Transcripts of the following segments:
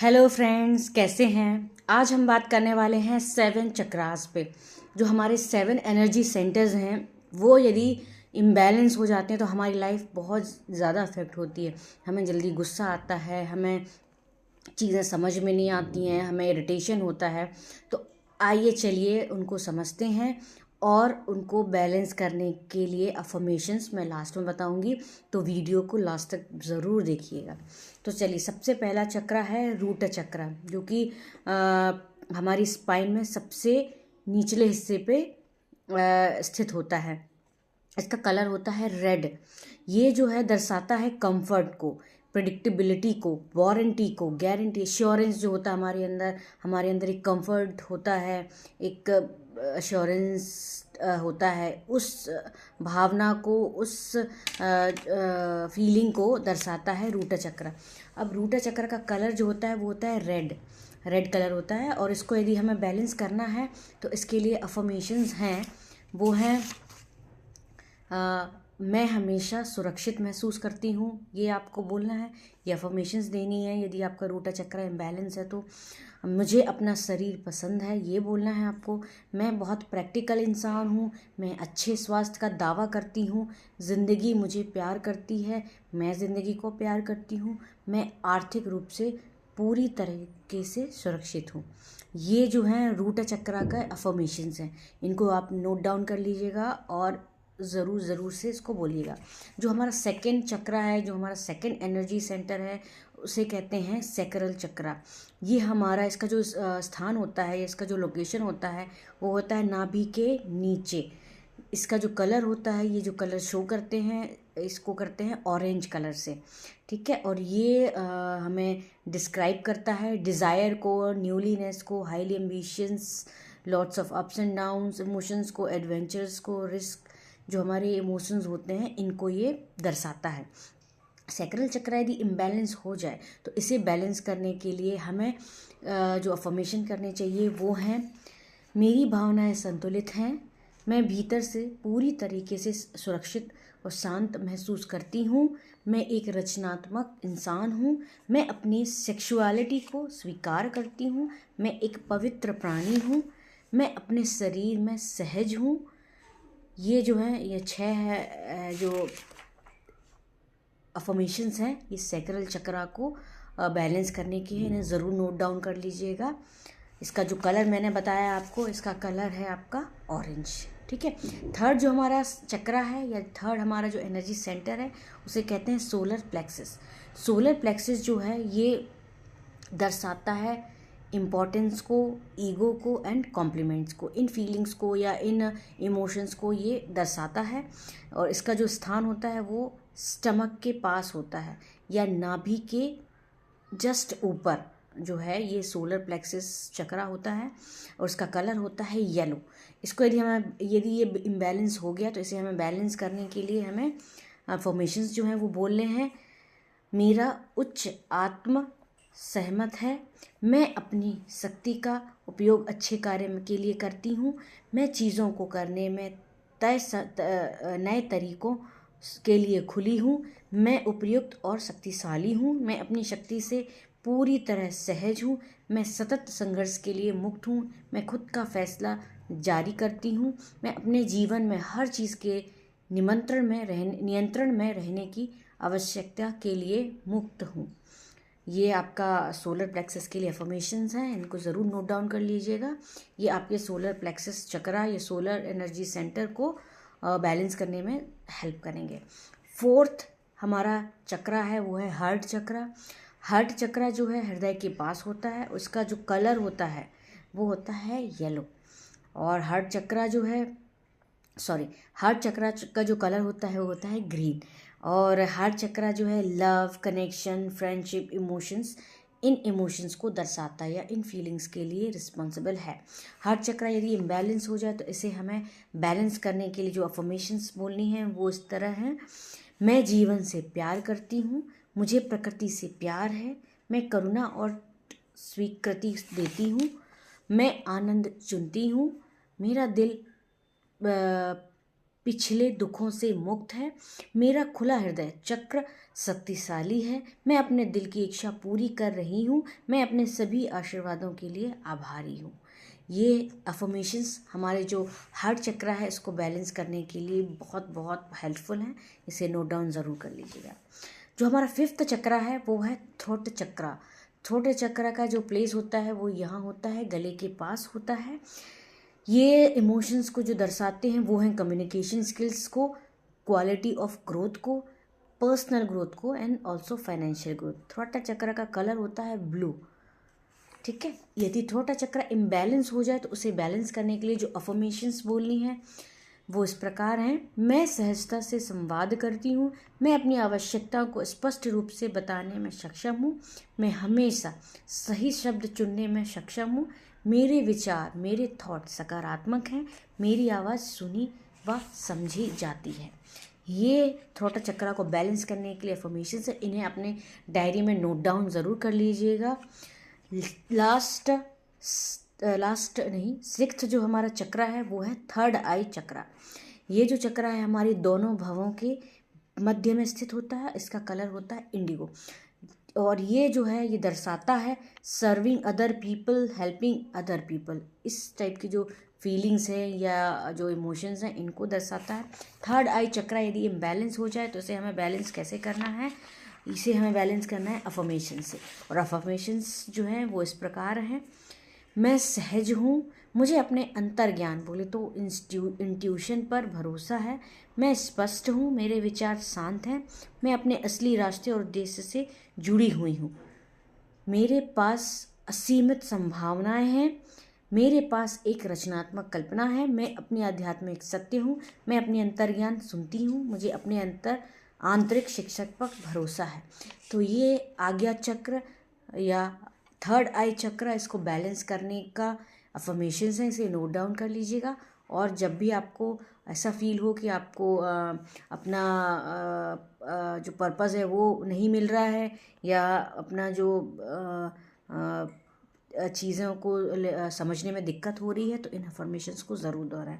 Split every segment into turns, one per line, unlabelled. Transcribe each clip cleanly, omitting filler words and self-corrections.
Hello friends, कैसे हैं। आज हम बात करने वाले हैं 7 चक्रास पे। जो हमारे 7 एनर्जी सेंटर्स हैं वो यदि इम्बैलेंस हो जाते हैं तो हमारी लाइफ बहुत ज़्यादा अफेक्ट होती है। हमें जल्दी गुस्सा आता है, हमें चीज़ें समझ में नहीं आती हैं, हमें इरिटेशन होता है। तो आइए चलिए उनको समझते हैं और उनको बैलेंस करने के लिए अफर्मेशंस मैं लास्ट में बताऊंगी, तो वीडियो को लास्ट तक ज़रूर देखिएगा। तो चलिए, सबसे पहला चक्र है रूट चक्र, जो कि हमारी स्पाइन में सबसे निचले हिस्से पे स्थित होता है। इसका कलर होता है रेड। ये जो है दर्शाता है कंफर्ट को, प्रिडिक्टेबिलिटी को, वारंटी को, गारंटी, एश्योरेंस जो होता है हमारे अंदर एक कंफर्ट होता है, एक एश्योरेंस होता है। उस भावना को, उस फीलिंग को दर्शाता है रूट चक्र। अब रूट चक्र का कलर जो होता है वो होता है रेड। रेड कलर होता है और इसको यदि हमें बैलेंस करना है तो इसके लिए अफर्मेशंस हैं। वो हैं मैं हमेशा सुरक्षित महसूस करती हूँ, ये आपको बोलना है। ये अफर्मेशंस देनी है यदि आपका रूट चक्र इम्बैलेंस है तो। मुझे अपना शरीर पसंद है, ये बोलना है आपको। मैं बहुत प्रैक्टिकल इंसान हूँ, मैं अच्छे स्वास्थ्य का दावा करती हूँ। ज़िंदगी मुझे प्यार करती है, मैं ज़िंदगी को प्यार करती हूँ। मैं आर्थिक रूप से पूरी तरीके से सुरक्षित हूँ। ये जो हैं रूट चक्र का अफर्मेशंस हैं, इनको आप नोट डाउन कर लीजिएगा और ज़रूर से इसको बोलिएगा। जो हमारा सेकंड चक्र है, जो हमारा सेकंड एनर्जी सेंटर है, उसे कहते हैं सैक्रल चक्र। ये हमारा, इसका जो स्थान होता है, इसका जो लोकेशन होता है वो होता है नाभि के नीचे। इसका जो कलर होता है, ये जो कलर शो करते हैं, इसको करते हैं ऑरेंज कलर से, ठीक है। और ये हमें डिस्क्राइब करता है डिज़ायर को, न्यूलीनेस को, highly ambitions, lots of ups and downs, emotions को, एडवेंचर्स को, रिस्क, जो हमारे इमोशंस होते हैं इनको ये दर्शाता है। सैक्रल चक्र यदि इम्बैलेंस हो जाए तो इसे बैलेंस करने के लिए हमें जो अफर्मेशन करने चाहिए वो हैं, मेरी भावनाएं संतुलित हैं, मैं भीतर से पूरी तरीके से सुरक्षित और शांत महसूस करती हूँ, मैं एक रचनात्मक इंसान हूँ, मैं अपनी सेक्सुअलिटी को स्वीकार करती हूँ, मैं एक पवित्र प्राणी हूँ, मैं अपने शरीर में सहज हूँ। ये जो है, ये 6 है जो अफर्मेशंस हैं, ये सैक्रल चक्र को बैलेंस करने के हैं। इन्हें ज़रूर नोट डाउन कर लीजिएगा। इसका जो कलर मैंने बताया आपको, इसका कलर है आपका ऑरेंज, ठीक है। थर्ड जो हमारा चक्र है, या थर्ड हमारा जो एनर्जी सेंटर है, उसे कहते हैं सोलर प्लेक्सस। सोलर प्लेक्सस जो है ये दर्शाता है इम्पोर्टेंस को, ईगो को एंड कॉम्प्लीमेंट्स को, इन फीलिंग्स को या इन इमोशंस को ये दर्शाता है। और इसका जो स्थान होता है वो स्टमक के पास होता है या नाभि के जस्ट ऊपर जो है ये सोलर प्लेक्सस चक्र होता है। और इसका कलर होता है येलो। इसको यदि ये इम्बैलेंस हो गया तो इसे हमें बैलेंस करने के लिए हमें फॉर्मेशंस जो हैं वो बोलने हैं। मेरा उच्च आत्म सहमत है, मैं अपनी शक्ति का उपयोग अच्छे कार्य के लिए करती हूँ, मैं चीज़ों को करने में नए तरीकों के लिए खुली हूँ, मैं उपयुक्त और शक्तिशाली हूँ, मैं अपनी शक्ति से पूरी तरह सहज हूँ, मैं सतत संघर्ष के लिए मुक्त हूँ, मैं खुद का फैसला जारी करती हूँ, मैं अपने जीवन में हर चीज़ के नियंत्रण में रहने की आवश्यकता के लिए मुक्त हूँ। ये आपका सोलर प्लेक्सस के लिए अफर्मेशंस हैं, इनको ज़रूर नोट डाउन कर लीजिएगा। ये आपके सोलर प्लेक्सस चक्र, ये सोलर एनर्जी सेंटर को बैलेंस करने में हेल्प करेंगे। फोर्थ हमारा चक्र है वो है हार्ट चक्र। हार्ट चक्र जो है हृदय के पास होता है, उसका जो कलर होता है वो होता है येलो। और हार्ट चक्र का जो कलर होता है वो होता है ग्रीन। और हार्ट चक्र जो है लव, कनेक्शन, फ्रेंडशिप, इमोशंस, इन इमोशंस को दर्शाता है या इन फीलिंग्स के लिए रिस्पॉन्सिबल है। हार्ट चक्र यदि इम्बैलेंस हो जाए तो इसे हमें बैलेंस करने के लिए जो अफर्मेशंस बोलनी है वो इस तरह हैं। मैं जीवन से प्यार करती हूँ, मुझे प्रकृति से प्यार है, मैं करुणा और स्वीकृति देती हूँ, मैं आनंद चुनती हूँ, मेरा दिल पिछले दुखों से मुक्त है। मेरा खुला हृदय चक्र शक्तिशाली है। मैं अपने दिल की इच्छा पूरी कर रही हूँ। मैं अपने सभी आशीर्वादों के लिए आभारी हूँ। ये अफर्मेशंस हमारे जो हार्ट चक्र है इसको बैलेंस करने के लिए बहुत बहुत हेल्पफुल हैं। इसे नोट डाउन ज़रूर कर लीजिएगा। जो हमारा 5th चक्र है वो है थ्रोट चक्र। थ्रोट चक्र का जो प्लेस होता है वो यहाँ होता है, गले के पास होता है। ये इमोशंस को जो दर्शाते हैं वो हैं कम्युनिकेशन स्किल्स को, क्वालिटी ऑफ ग्रोथ को, पर्सनल ग्रोथ को and also financial growth. Throat चक्र का कलर होता है ब्लू। ठीक है, यदि थ्रोट चक्र इम्बैलेंस हो जाए तो उसे बैलेंस करने के लिए जो अफर्मेशंस बोलनी है वो इस प्रकार हैं। मैं सहजता से संवाद करती हूँ। मैं अपनी आवश्यकताओं को स्पष्ट रूप से बताने में सक्षम हूँ। मैं हमेशा सही शब्द चुनने में सक्षम हूँ। मेरे विचार, मेरे थॉट सकारात्मक हैं। मेरी आवाज़ सुनी व समझी जाती है। ये थ्रोट चक्र को बैलेंस करने के लिए अफर्मेशंस है। इन्हें अपने डायरी में नोट डाउन ज़रूर कर लीजिएगा। लास्ट नहीं, 6th जो हमारा चक्र है वो है थर्ड आई चक्र। ये जो चक्र है हमारी दोनों भवों के मध्य में स्थित होता है। इसका कलर होता है इंडिगो और ये जो है ये दर्शाता है serving other people, helping other people. इस टाइप की जो फीलिंग्स हैं या जो इमोशंस हैं इनको दर्शाता है। थर्ड आई चक्र यदि इम्बैलेंस हो जाए तो इसे हमें बैलेंस कैसे करना है? इसे हमें बैलेंस करना है अफर्मेशन से। और अफर्मेशंस जो हैं वो इस प्रकार हैं। मैं सहज हूँ। मुझे अपने अंतर्ज्ञान बोले तो इंट्यूशन पर भरोसा है। मैं स्पष्ट हूँ। मेरे विचार शांत हैं। मैं अपने असली रास्ते और उद्देश्य से जुड़ी हुई हूँ। मेरे पास असीमित संभावनाएं हैं। मेरे पास एक रचनात्मक कल्पना है। मैं अपनी आध्यात्मिक सत्य हूँ। मैं अपनी अंतर्ज्ञान सुनती हूँ। मुझे अपने आंतरिक शिक्षक पर भरोसा है। तो ये आज्ञा चक्र या थर्ड आई चक्र, इसको बैलेंस करने का अफर्मेशंस हैं। इसे नोट डाउन कर लीजिएगा। और जब भी आपको ऐसा फील हो कि आपको अपना जो पर्पज़ है वो नहीं मिल रहा है या अपना जो चीज़ों को समझने में दिक्कत हो रही है तो इन अफर्मेशंस को ज़रूर दोहराएं।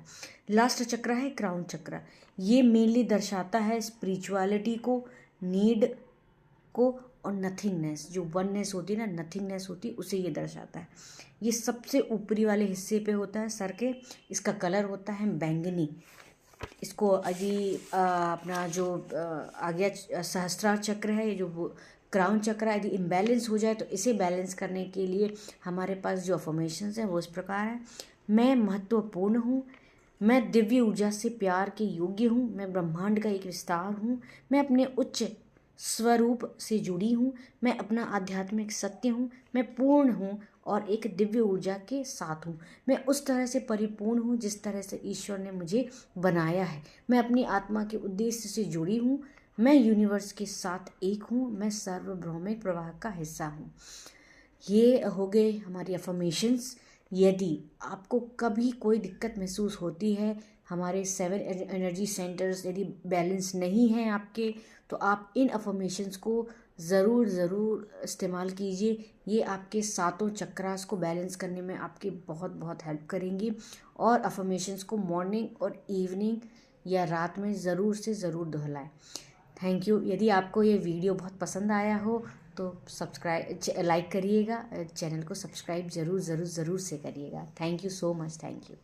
लास्ट चक्र है क्राउन चक्र। ये मेनली दर्शाता है स्पिरिचुअलिटी को, नीड को और नथिंगनेस। जो वननेस होती है ना, नथिंगनेस होती है, उसे ये दर्शाता है। ये सबसे ऊपरी वाले हिस्से पे होता है सर के। इसका कलर होता है बैंगनी। इसको यदि अपना जो आज्ञा सहस्त्रार चक्र है, ये जो क्राउन चक्र यदि इम्बैलेंस हो जाए तो इसे बैलेंस करने के लिए हमारे पास जो अफर्मेशंस हैं वो इस प्रकार है। मैं महत्वपूर्ण हूँ। मैं दिव्य ऊर्जा से प्यार के योग्य हूँ। मैं ब्रह्मांड का एक विस्तार हूँ। मैं अपने उच्च स्वरूप से जुड़ी हूँ। मैं अपना आध्यात्मिक सत्य हूँ। मैं पूर्ण हूँ और एक दिव्य ऊर्जा के साथ हूँ। मैं उस तरह से परिपूर्ण हूँ जिस तरह से ईश्वर ने मुझे बनाया है। मैं अपनी आत्मा के उद्देश्य से जुड़ी हूँ। मैं यूनिवर्स के साथ एक हूँ। मैं सार्वभौमिक प्रवाह का हिस्सा हूँ। ये हो गए हमारी अफर्मेशंस। यदि आपको कभी कोई दिक्कत महसूस होती है, हमारे 7 एनर्जी सेंटर्स यदि बैलेंस नहीं हैं आपके, तो आप इन अफर्मेशंस को ज़रूर इस्तेमाल कीजिए। ये आपके 7 चक्रास को बैलेंस करने में आपकी बहुत बहुत हेल्प करेंगी। और अफर्मेशंस को मॉर्निंग और इवनिंग या रात में ज़रूर से ज़रूर दोहराएं। Thank you. यदि आपको ये वीडियो बहुत पसंद आया हो तो लाइक करिएगा, चैनल को सब्सक्राइब ज़रूर से करिएगा। Thank you so much. Thank you.